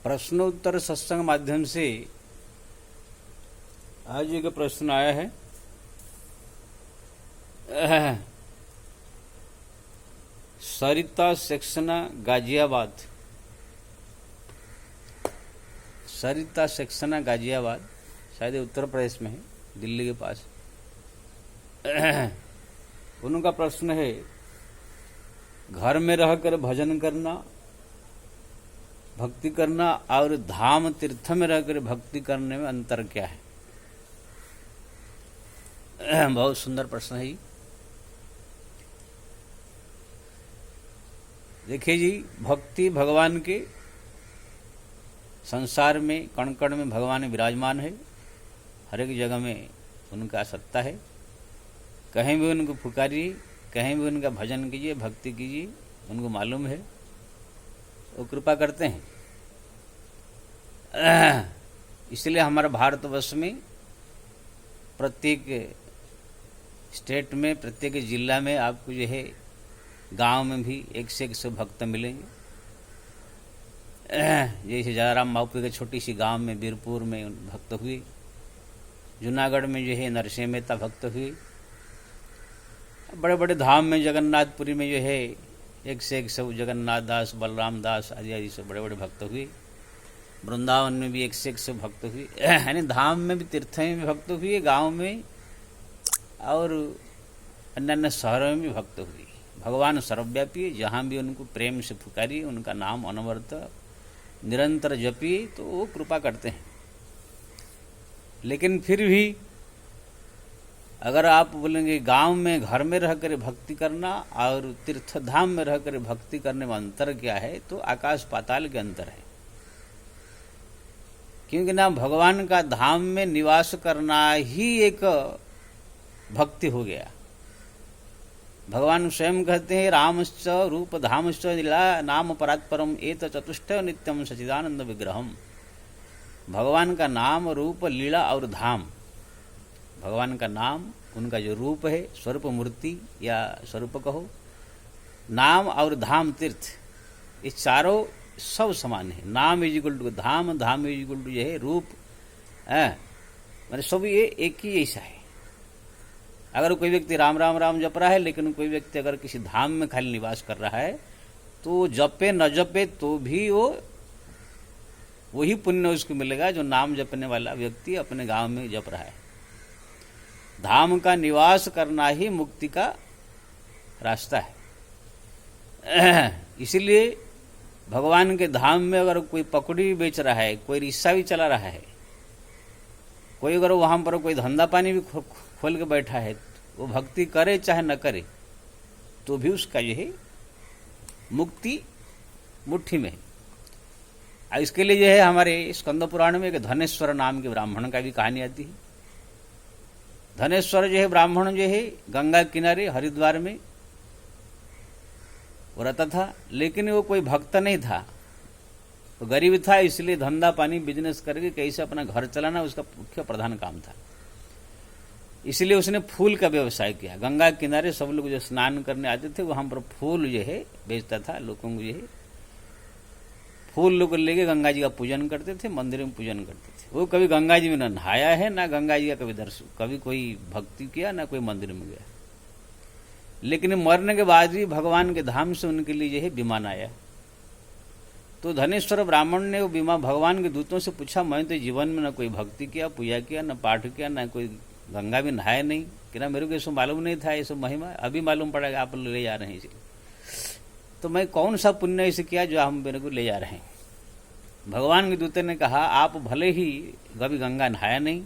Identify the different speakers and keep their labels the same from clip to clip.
Speaker 1: प्रश्नोत्तर सत्संग माध्यम से आज एक प्रश्न आया है। सरिता सेक्शना गाजियाबाद, सरिता सेक्शना गाजियाबाद शायद उत्तर प्रदेश में है, दिल्ली के पास। उनका प्रश्न है, घर में रहकर भजन करना, भक्ति करना और धाम तीर्थ में रहकर भक्ति करने में अंतर क्या है? बहुत सुंदर प्रश्न है। देखिए जी, भक्ति भगवान के संसार में कण कण में भगवान विराजमान है। हर एक जगह में उनका सत्ता है। कहीं भी उनको पुकारिए, कहीं भी उनका भजन कीजिए, भक्ति कीजिए, उनको मालूम है, वो कृपा करते हैं। इसलिए हमारे भारतवर्ष में प्रत्येक स्टेट में, प्रत्येक जिला में आपको जो है गांव में भी एक से भक्त मिलेंगे। जैसे जलाराम बापू के छोटी सी गांव में वीरपुर में भक्त हुए, जूनागढ़ में जो है नरसिंह मेहता भक्त हुए, बड़े बड़े धाम में जगन्नाथपुरी में जो है एक से एक सब जगन्नाथ दास, बलराम दास आदि आदि सब बड़े बड़े भक्त हुए। वृंदावन में भी एक से एक सब भक्त हुए। यानी धाम में भी, तीर्थ में भी भक्त हुए, गांव में और अन्य अन्य शहरों में भी भक्त हुए। भगवान सर्वव्यापी है, जहाँ भी उनको प्रेम से पुकारिए, उनका नाम अनवरत निरंतर जपिए तो वो कृपा करते हैं। लेकिन फिर भी अगर आप बोलेंगे गांव में घर में रहकर भक्ति करना और तीर्थ धाम में रहकर भक्ति करने में अंतर क्या है, तो आकाश पाताल के अंतर है। क्योंकि ना भगवान का धाम में निवास करना ही एक भक्ति हो गया। भगवान स्वयं कहते हैं, रामश्च रूप धामश्च लीला नाम परात्परम एत चतुष्ट नित्यम सचिदानंद विग्रहम। भगवान का नाम, रूप, लीला और धाम, भगवान का नाम, उनका जो रूप है, स्वरूप मूर्ति या स्वरूप कहो, नाम और धाम तीर्थ, ये चारों सब समान है। नाम इज इक्वल टू धाम, धाम इज इक्वल टू जो है रूप, मैंने सब ये एक ही ऐसा है। अगर कोई व्यक्ति राम राम राम जप रहा है, लेकिन कोई व्यक्ति अगर किसी धाम में खाली निवास कर रहा है, तो जपे न जपे तो भी वो वही पुण्य उसको मिलेगा जो नाम जपने वाला व्यक्ति अपने गांव में जप रहा है। धाम का निवास करना ही मुक्ति का रास्ता है। इसलिए भगवान के धाम में अगर कोई पकड़ी बेच रहा है, कोई रिक्शा भी चला रहा है, कोई अगर वहां पर कोई धंधा पानी भी खोल के बैठा है, वो भक्ति करे चाहे न करे तो भी उसका यह है मुक्ति मुट्ठी में है। इसके लिए जो है हमारे स्कंद पुराण में एक धनेश्वर नाम के ब्राह्मण का भी कहानी आती है। धनेश्वर जो है ब्राह्मण जो है गंगा किनारे हरिद्वार में वो रहता था, लेकिन वो कोई भक्त नहीं था, तो गरीब था। इसलिए धंधा पानी बिजनेस करके कैसे अपना घर चलाना उसका मुख्य प्रधान काम था। इसलिए उसने फूल का व्यवसाय किया। गंगा किनारे सब लोग जो स्नान करने आते थे, वहां पर फूल जो है बेचता था। लोगों को जो है फूल लोग लेके गंगा जी का पूजन करते थे, मंदिर में पूजन करते थे। वो कभी गंगा जी में न नहाया है, ना गंगा जी का कभी दर्शन, कभी कोई भक्ति किया, ना कोई मंदिर में गया। लेकिन मरने के बाद भी भगवान के धाम से उनके लिए जो है विमान आया। तो धनेश्वर ब्राह्मण ने वो विमान भगवान के दूतों से पूछा, मैं तो जीवन में न कोई भक्ति किया, पूजा किया, न पाठ किया, न कोई गंगा भी नहाया नहीं, कि ना मेरे को ये मालूम नहीं था, ये सब महिमा अभी मालूम पड़ा कि आप ले जा रहे हैं इसलिए, तो मैं कौन सा पुण्य ऐसे किया जो हम मेरे को ले जा रहे हैं। भगवान के दूत ने कहा, आप भले ही कभी गंगा नहाया नहीं,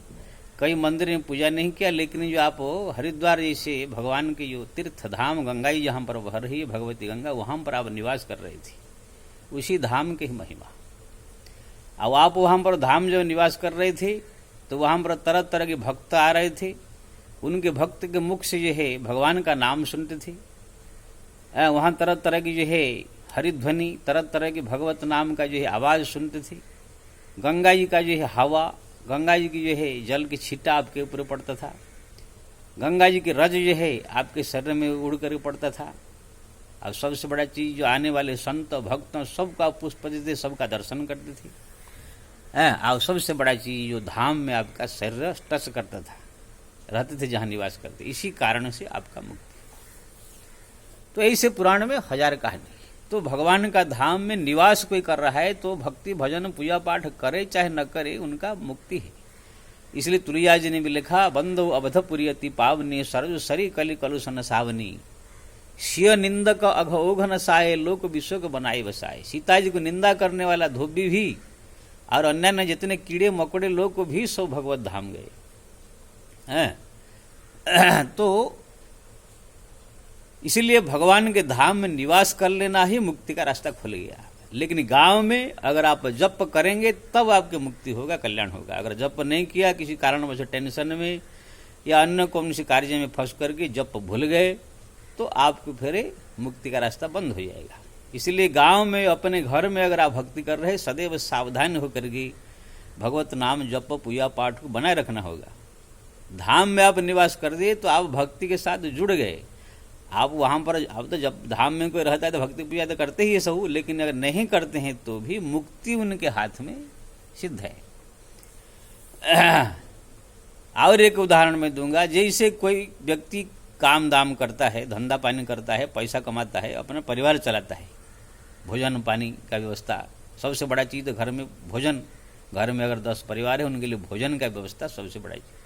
Speaker 1: कई मंदिर में पूजा नहीं किया, लेकिन जो आप हरिद्वार जैसे भगवान के जो तीर्थ धाम गंगा जी जहाँ पर बह रही है भगवती गंगा, वहाँ पर आप निवास कर रहे थे, उसी धाम की महिमा। अब आप वहाँ पर धाम जब निवास कर रहे थे तो वहाँ पर तरह तरह के भक्त आ रहे थे। उनके भक्त के मुख से जो है भगवान का नाम सुनते थे। वहाँ तरह तरह की जो है हरिध्वनि, तरह तरह के भगवत नाम का जो है आवाज़ सुनते थे। गंगा जी का जो है हवा, गंगा जी की जो है जल की छींटा आपके ऊपर पड़ता था। गंगा जी की रज जो है आपके शरीर में उड़ कर पड़ता था। और सबसे बड़ा चीज जो आने वाले संत भक्तों सबका पुष्प देते, सबका दर्शन करते थे। और सबसे बड़ा चीज जो धाम में आपका शरीर टच करता था, रहते थे जहां निवास करते, इसी कारण से आपका मुक्ति। तो ऐसे पुराण में हजार कहानी। तो भगवान का धाम में निवास कोई कर रहा है तो भक्ति भजन पूजा पाठ करे चाहे न करे, उनका मुक्ति है। इसलिए तुलैया जी ने भी लिखा, बंदो अवधपुरी अति पावनी, सरज सरी कलि कलुषन सावनी, शिय निंदक अघ ओघ न साए, लोक विश्व को बनाए बसाए। सीता जी को निंदा करने वाला धोबी भी और अन्य जितने कीड़े मकोड़े लोग को भी सब भगवत धाम गए हैं। तो इसीलिए भगवान के धाम में निवास कर लेना ही मुक्ति का रास्ता खुल गया। लेकिन गांव में अगर आप जप करेंगे तब आपकी मुक्ति होगा, कल्याण होगा। अगर जप नहीं किया, किसी कारणवश टेंशन में या अन्य कौन सी कार्य में फंस करके जप भूल गए, तो आपको फिर मुक्ति का रास्ता बंद हो जाएगा। इसलिए गांव में अपने घर में अगर आप भक्ति कर रहे, सदैव सावधान होकर के भगवत नाम जप पूजा पाठ को बनाए रखना होगा। धाम में आप निवास कर दिए तो आप भक्ति के साथ जुड़ गए। आप वहां पर, अब तो जब धाम में कोई रहता है तो भक्ति पूजा तो करते ही है सब, लेकिन अगर नहीं करते हैं तो भी मुक्ति उनके हाथ में सिद्ध है। और एक उदाहरण मैं दूंगा, जैसे कोई व्यक्ति काम दाम करता है, धंधा पानी करता है, पैसा कमाता है, अपना परिवार चलाता है, भोजन पानी का व्यवस्था सबसे बड़ा चीज है। घर में भोजन, घर में अगर 10 परिवार है उनके लिए भोजन का व्यवस्था सबसे बड़ा चीज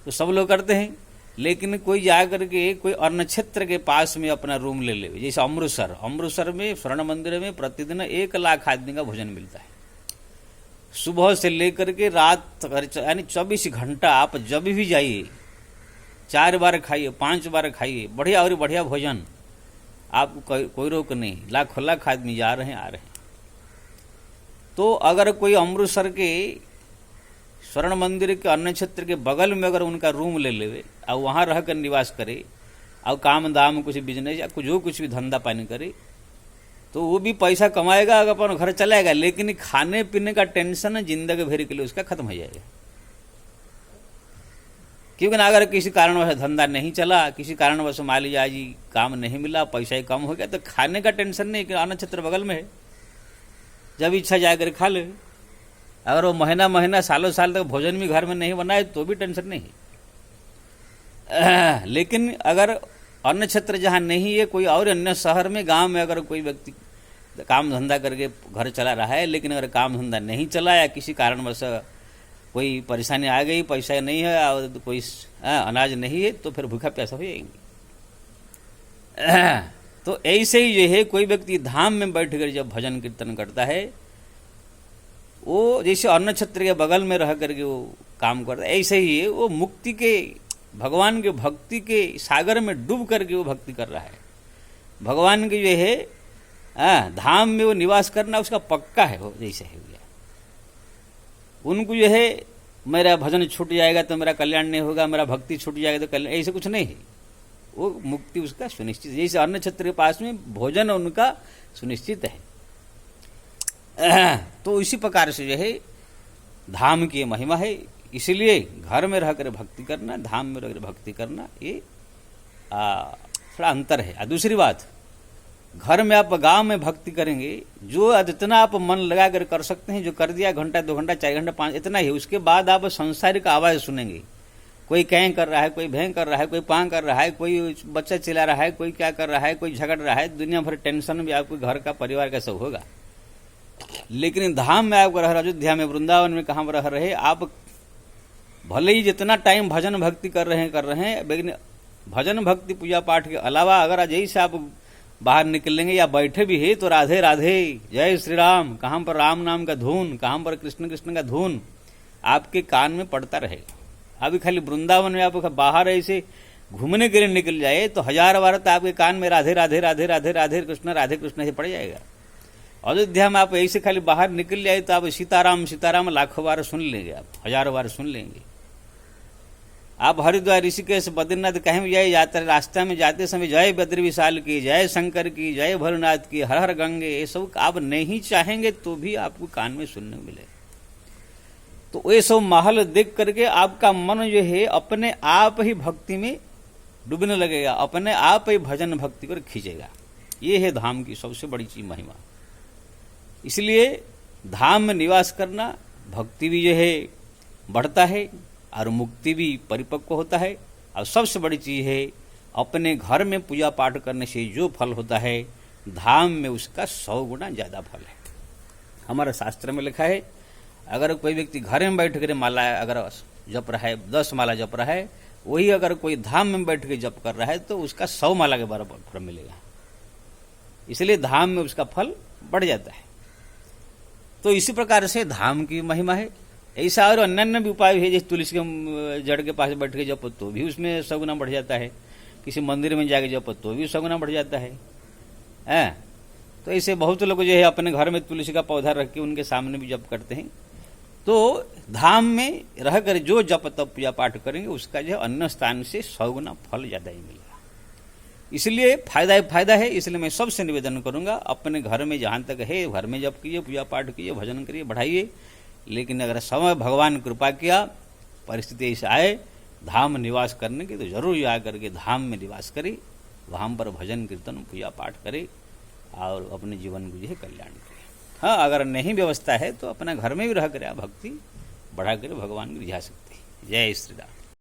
Speaker 1: तो सब लोग करते हैं। लेकिन कोई जाकर के कोई अन्न क्षेत्र के पास में अपना रूम ले ले, जैसे अमृतसर में स्वर्ण मंदिर में प्रतिदिन 1 लाख आदमी का भोजन मिलता है। सुबह से लेकर के रात यानी 24 घंटा आप जब भी जाइए, 4 बार खाइए, 5 बार खाइए, बढ़िया और बढ़िया भोजन, आपको कोई रोक नहीं। लाखों लाख आदमी जा रहे हैं आ रहे हैं। तो अगर कोई अमृतसर के स्वर्ण मंदिर के अन्न क्षेत्र के बगल में अगर उनका रूम ले लेवे और वहां रहकर निवास करे और काम दाम कुछ बिजनेस या कुछ भी धंधा पानी करे, तो वो भी पैसा कमाएगा, अपन घर चलाएगा, लेकिन खाने पीने का टेंशन जिंदगी भर के लिए उसका खत्म हो जाएगा। क्योंकि अगर किसी कारणवश धंधा नहीं चला, किसी कारणवश मान लीजिए आज काम नहीं मिला, पैसा ही कम हो गया, तो खाने का टेंशन नहीं कि अन्न क्षेत्र बगल में है, जब इच्छा जाकर खा ले। अगर वो महीना सालों साल तक भोजन भी घर में नहीं बनाए तो भी टेंशन नहीं। लेकिन अगर अन्न क्षेत्र जहां नहीं है, कोई और अन्य शहर में, गांव में अगर कोई व्यक्ति काम धंधा करके घर चला रहा है, लेकिन अगर काम धंधा नहीं चला या किसी कारणवश कोई परेशानी आ गई, पैसा नहीं है और कोई अनाज नहीं है, तो फिर भूखा प्यासा हो जाएंगे। तो ऐसे ही जो है कोई व्यक्ति धाम में बैठकर जब भजन कीर्तन करता है, वो जैसे अन्न क्षेत्र के बगल में रह करके वो काम करता है, ऐसे ही वो मुक्ति के, भगवान के भक्ति के सागर में डूब करके वो भक्ति कर रहा है। भगवान के जो है धाम में वो निवास करना उसका पक्का है। वो जैसे है उनको जो है मेरा भजन छूट जाएगा तो मेरा कल्याण नहीं होगा, मेरा भक्ति छूट जाएगा तो कल्याण, ऐसे कुछ नहीं है। वो मुक्ति उसका सुनिश्चित, जैसे अन्न क्षेत्र के पास में भोजन उनका सुनिश्चित है। तो इसी प्रकार से जो है धाम की महिमा है। इसलिए घर में रहकर भक्ति करना, धाम में रहकर भक्ति करना, ये थोड़ा अंतर है। दूसरी बात, घर में आप गांव में भक्ति करेंगे, जो जितना आप मन लगा कर सकते हैं, जो कर दिया, घंटा 2 घंटा 4 घंटा 5, इतना ही। उसके बाद आप सांसारिक आवाज सुनेंगे, कोई कैं कर रहा है, कोई भैं कर रहा है, कोई पां कर रहा है, कोई बच्चा चिल्ला रहा है, कोई क्या कर रहा है, कोई झगड़ रहा है, दुनिया भर टेंशन भी आपको घर का परिवार का सब होगा। लेकिन धाम में आप रह, अयोध्या में, वृंदावन में, कहां रह रहे आप, भले ही जितना टाइम भजन भक्ति कर रहे हैं, लेकिन भजन भक्ति पूजा पाठ के अलावा अगर जैसे आप बाहर निकलेंगे या बैठे भी है तो राधे राधे, जय श्री राम, कहां पर राम नाम का धुन, कहां पर कृष्ण कृष्ण का धुन आपके कान में पड़ता रहेगा। अभी खाली वृंदावन में आप बाहर ऐसे घूमने के लिए निकल जाए तो 1000 बार तो आपके कान में राधे राधे राधे राधे राधे कृष्ण से पड़ जाएगा। अयोध्या में आप ऐसे खाली बाहर निकल जाए तो आप सीताराम सीताराम लाखों बार सुन लेंगे, आप 1000 बार सुन लेंगे। आप हरिद्वार, ऋषिकेश, बद्रीनाथ कहीं भी जाए, जाते रास्ता में जाते समय जय बद्री विशाल की, जय शंकर की, जय भोलेनाथ की, हर हर गंगे, ये सब आप नहीं चाहेंगे तो भी आपको कान में सुनने को मिले। तो ये सब माहौल देख करके आपका मन जो है अपने आप ही भक्ति में डूबने लगेगा, अपने आप ही भजन भक्ति को खींचेगा। ये है धाम की सबसे बड़ी चीज महिमा। इसलिए धाम में निवास करना, भक्ति भी जो है बढ़ता है और मुक्ति भी परिपक्व होता है। और सबसे बड़ी चीज है, अपने घर में पूजा पाठ करने से जो फल होता है, धाम में उसका 100 गुना ज्यादा फल है। हमारे शास्त्र में लिखा है, अगर कोई व्यक्ति घर में बैठ कर माला अगर जप रहा है, 10 माला जप रहा है, वही अगर कोई धाम में बैठ के जप कर रहा है तो उसका 100 माला के बराबर फल मिलेगा। इसलिए धाम में उसका फल बढ़ जाता है। तो इसी प्रकार से धाम की महिमा है। ऐसा और अन्य भी उपाय है, जैसे तुलसी के जड़ के पास बैठ के जपो तो भी उसमें 100 गुना बढ़ जाता है, किसी मंदिर में जाके जपो तो भी 100 गुना बढ़ जाता है। तो ऐसे बहुत लोग जो है अपने घर में तुलसी का पौधा रख के उनके सामने भी जप करते हैं। तो धाम में रहकर जो जप तप पूजा पाठ करेंगे उसका जो अन्य स्थान से 100 गुना फल ज्यादा ही मिलेगा। इसलिए फायदा ही फायदा है। इसलिए मैं सबसे निवेदन करूंगा, अपने घर में जहां तक है घर में जप कीजिए, पूजा पाठ कीजिए, भजन करिए, बढ़ाइए। लेकिन अगर समय भगवान कृपा किया, परिस्थिति ऐसे आए धाम निवास करने की, तो जरूर आ करके धाम में निवास करे, वहां पर भजन कीर्तन पूजा पाठ करे और अपने जीवन को जो है कल्याण करे। हाँ, अगर नहीं व्यवस्था है तो अपना घर में भी रह कर भक्ति बढ़ा कर भगवान को रिझा सकते हैं। जय श्री राम।